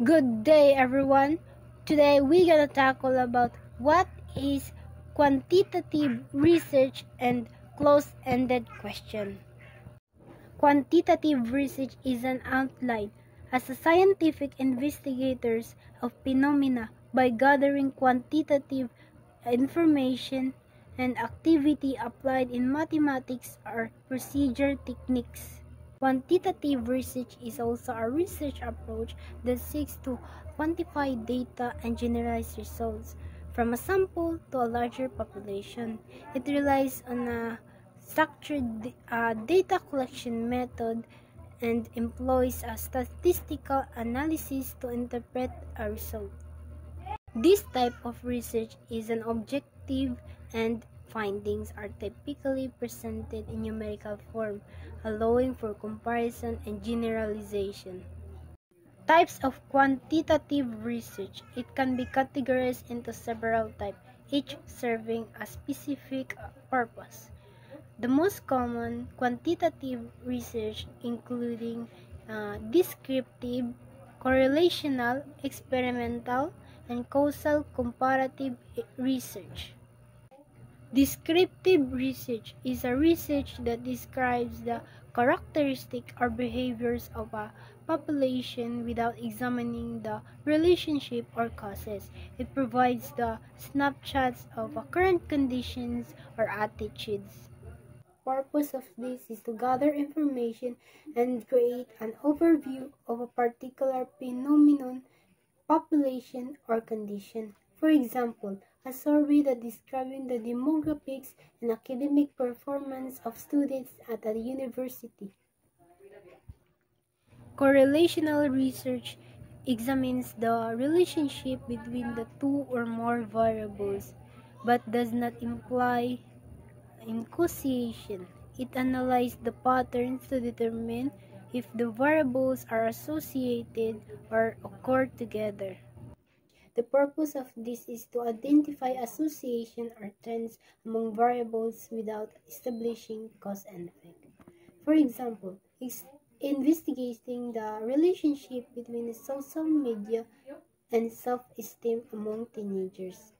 Good day, everyone. Today we're gonna tackle about what is quantitative research and close-ended question. Quantitative research is an outline as a scientific investigators of phenomena by gathering quantitative information and activity applied in mathematics or procedure techniques. Quantitative research is also a research approach that seeks to quantify data and generalize results from a sample to a larger population. It relies on a structured data collection method and employs a statistical analysis to interpret a result. This type of research is an objective and findings are typically presented in numerical form, allowing for comparison and generalization. Types of quantitative research. It can be categorized into several types, each serving a specific purpose. The most common quantitative research including descriptive, correlational, experimental, and causal comparative research. Descriptive research is a research that describes the characteristics or behaviors of a population without examining the relationship or causes. It provides the snapshots of current conditions or attitudes. Purpose of this is to gather information and create an overview of a particular phenomenon, population, or condition. For example, a survey that describing the demographics and academic performance of students at a university. Correlational research examines the relationship between the two or more variables, but does not imply causation. It analyzes the patterns to determine if the variables are associated or occur together. The purpose of this is to identify association or trends among variables without establishing cause and effect. For example, investigating the relationship between social media and self-esteem among teenagers.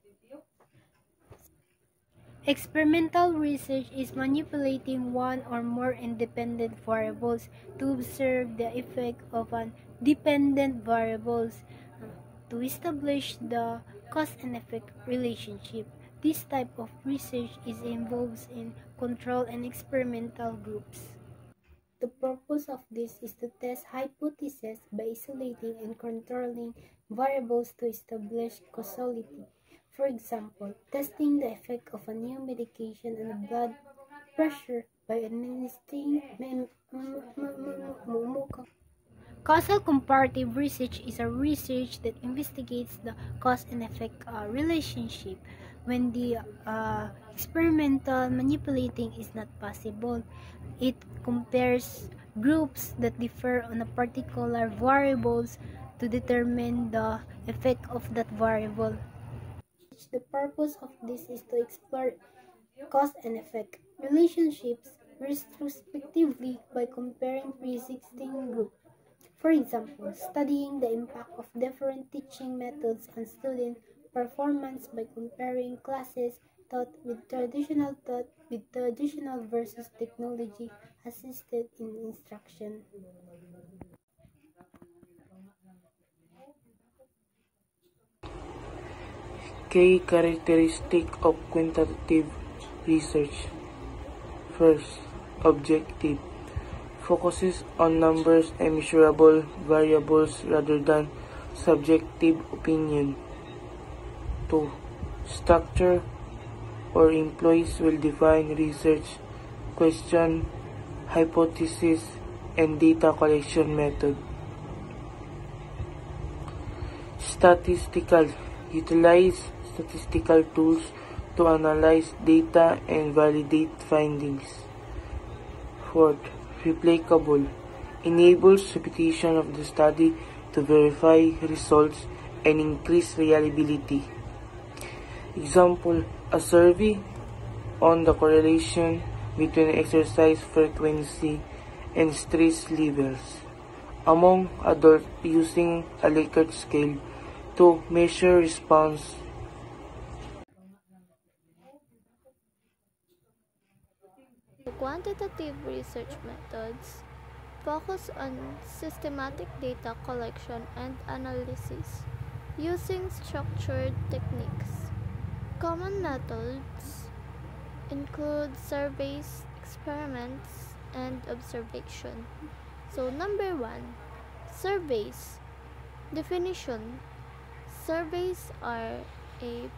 Experimental research is manipulating one or more independent variables to observe the effect of an dependent variables to establish the cause and effect relationship. This type of research is involved in control and experimental groups. The purpose of this is to test hypotheses by isolating and controlling variables to establish causality. For example, testing the effect of a new medication on blood pressure by administering Causal comparative research is a research that investigates the cause and effect relationship when the experimental manipulating is not possible. It compares groups that differ on a particular variables to determine the effect of that variable. The purpose of this is to explore cause and effect relationships retrospectively by comparing pre-existing groups. For example, studying the impact of different teaching methods on student performance by comparing classes taught with traditional versus technology assisted in instruction. Key characteristics of quantitative research. First, objective. Focuses on numbers and measurable variables rather than subjective opinion. 2. Structure or employees well-defined research, question, hypothesis, and data collection method. Statistical. Utilize statistical tools to analyze data and validate findings. 4th, replicable. Enables repetition of the study to verify results and increase reliability. Example, a survey on the correlation between exercise frequency and stress levels. among adults using a Likert scale to measure response. The quantitative research methods focus on systematic data collection and analysis using structured techniques. Common methods include surveys, experiments, and observation. So, number one, surveys. Definition: surveys are a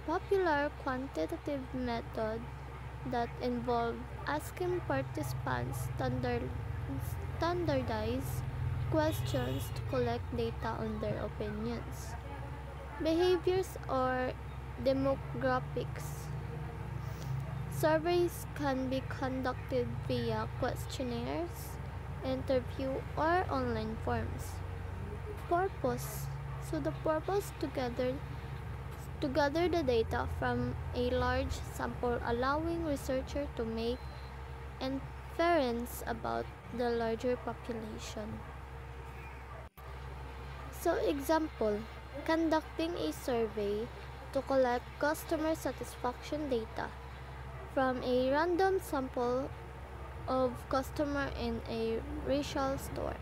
popular quantitative method that involve asking participants standardized questions to collect data on their opinions, behaviors, or demographics. Surveys can be conducted via questionnaires, interview, or online forms. Purpose. So the purpose to gather the data from a large sample, allowing researchers to make inference about the larger population. So example, conducting a survey to collect customer satisfaction data from a random sample of customer in a retail store.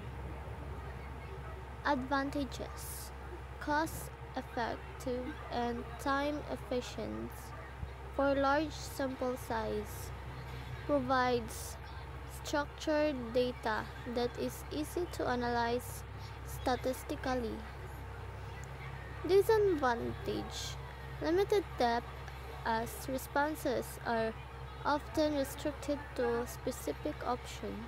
Advantages: cost effective and time efficient for large sample size, provides structured data that is easy to analyze statistically. Disadvantage: limited depth as responses are often restricted to specific option.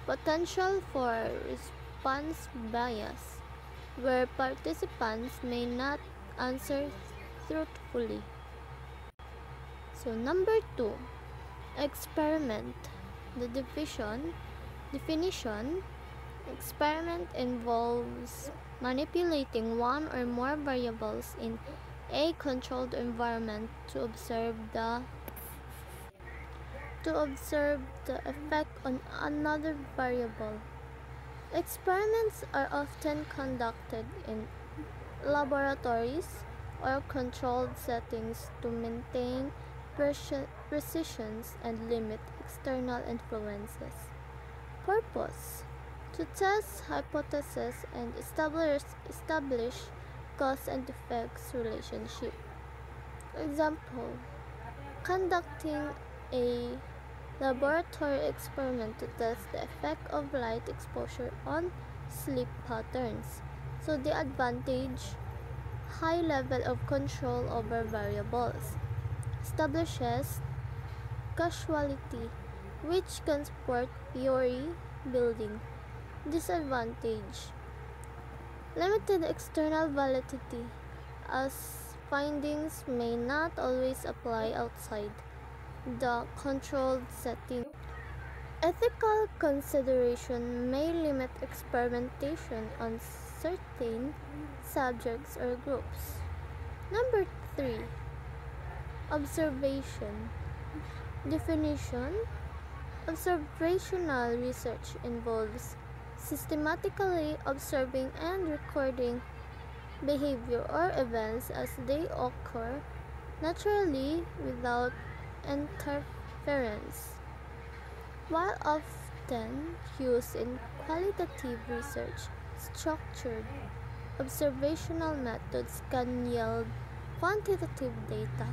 Potential for response bias, where participants may not answer truthfully. So number two, experiment. The definition: experiment involves manipulating one or more variables in a controlled environment to observe the effect on another variable. Experiments are often conducted in laboratories or controlled settings to maintain precision and limit external influences. Purpose: to test hypotheses and establish cause and effects relationship. Example: conducting a laboratory experiment to test the effect of light exposure on sleep patterns. So the advantage: high level of control over variables, establishes causality, which can support theory building. Disadvantage: limited external validity, as findings may not always apply outside the controlled setting. Ethical consideration may limit experimentation on certain subjects or groups. Number 3. Observation. Definition: observational research involves systematically observing and recording behavior or events as they occur naturally without interference. While often used in qualitative research, structured observational methods can yield quantitative data.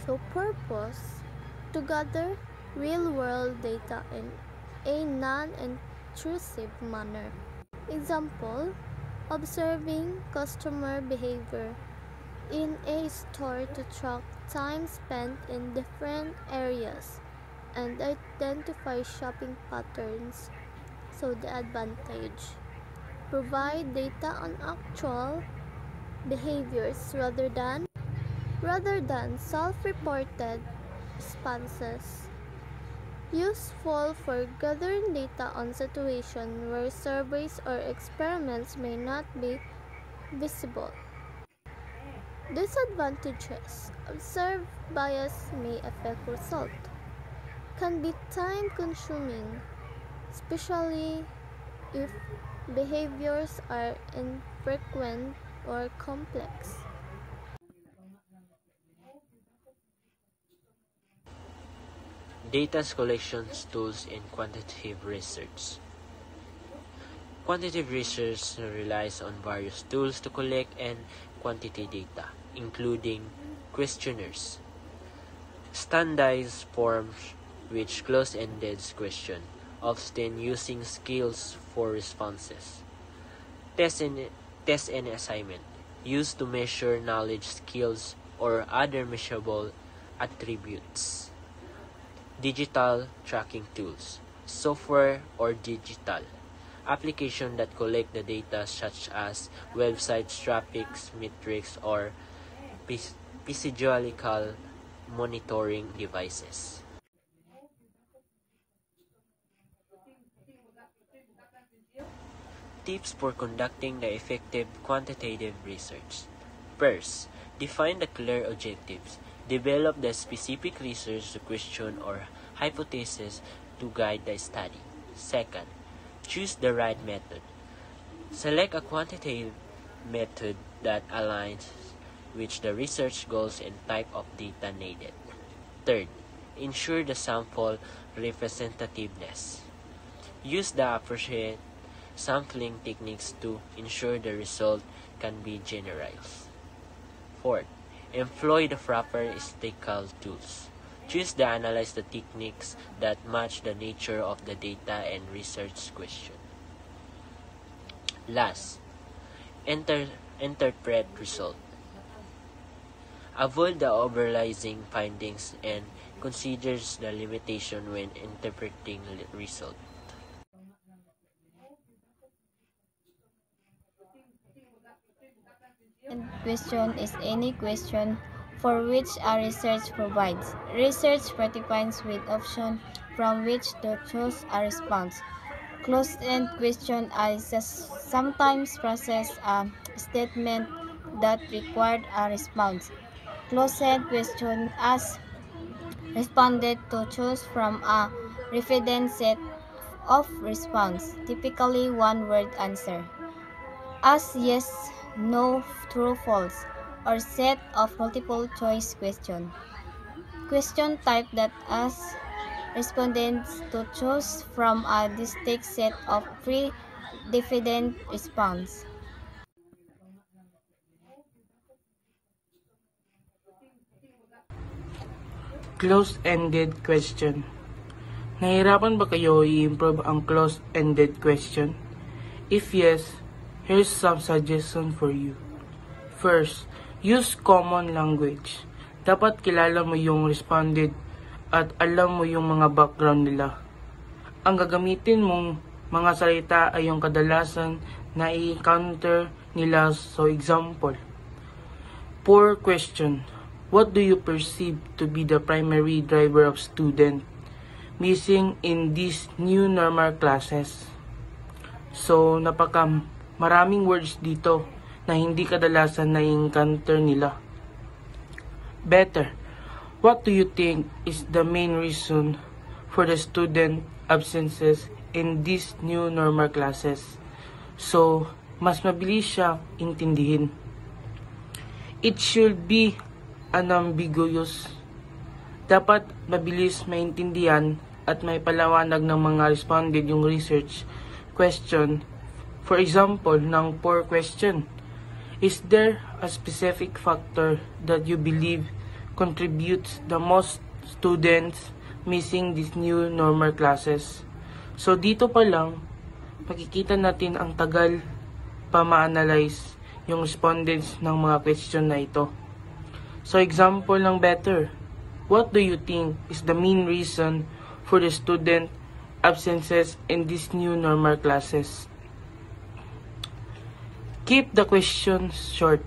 So purpose: to gather real-world data in a non-intrusive manner. Example: observing customer behavior in a store to track time spent in different areas and identify shopping patterns. So the advantage: provide data on actual behaviors rather than self-reported responses. Useful for gathering data on situations where surveys or experiments may not be visible. Disadvantages: observed bias may affect result, can be time consuming, especially if behaviors are infrequent or complex. Data collection tools in quantitative research. Quantitative research relies on various tools to collect and quantitate data, including questionnaires, standardized forms which close-ended question, often using skills for responses, test and assignment, used to measure knowledge, skills, or other measurable attributes. Digital tracking tools, software or digital applications that collect the data such as website traffic metrics or physiological monitoring devices. Tips for conducting the effective quantitative research. First, define the clear objectives. Develop the specific research question or hypothesis to guide the study. Second, choose the right method. Select a quantitative method that aligns with the research goals and type of data needed. Third, ensure the sample representativeness. Use the appropriate sampling techniques to ensure the result can be generalized. Fourth, employ the proper statistical tools. Choose to analyze the techniques that match the nature of the data and research question. Last, interpret result. Avoid the overanalyzing findings and considers the limitation when interpreting result. Question is any question for which a research provides. Research participates with option from which to choose a response. Closed-end question is sometimes process a statement that required a response. Closed-end question as responded to choose from a refined set of response, typically one-word answer. As yes, no, true, false, or set of multiple choice question. Question type that asks respondents to choose from a distinct set of predefined response. Closed-ended question. Nahirapan ba kayo i-improve ang closed-ended question? If yes, here's some suggestions for you. First, use common language. Dapat kilala mo yung responded at alam mo yung mga background nila. Ang gagamitin mong mga salita ay yung kadalasan na i-encounter nila. So example, poor question. What do you perceive to be the primary driver of student missing in these new normal classes? So maraming words dito na hindi kadalasan na encounter nila. Better. What do you think is the main reason for the student absences in these new normal classes? So, mas mabilis siya intindihin. It should be unambiguous. Dapat mabilis maintindihan at may palawanag ng mga responded yung research question. For example, ng poor question. Is there a specific factor that you believe contributes the most students missing these new normal classes? So dito pa lang, makikita natin ang tagal pa ma-analyze yung respondents ng mga question na ito. So example ng better. What do you think is the main reason for the student absences in these new normal classes? Keep the questions short.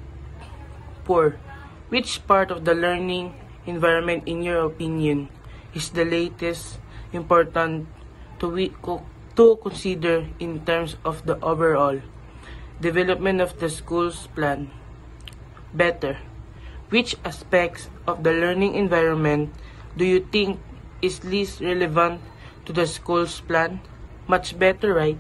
Poor. Which part of the learning environment, in your opinion, is the latest important to consider in terms of the overall development of the school's plan? Better. Which aspects of the learning environment do you think is least relevant to the school's plan? Much better, right?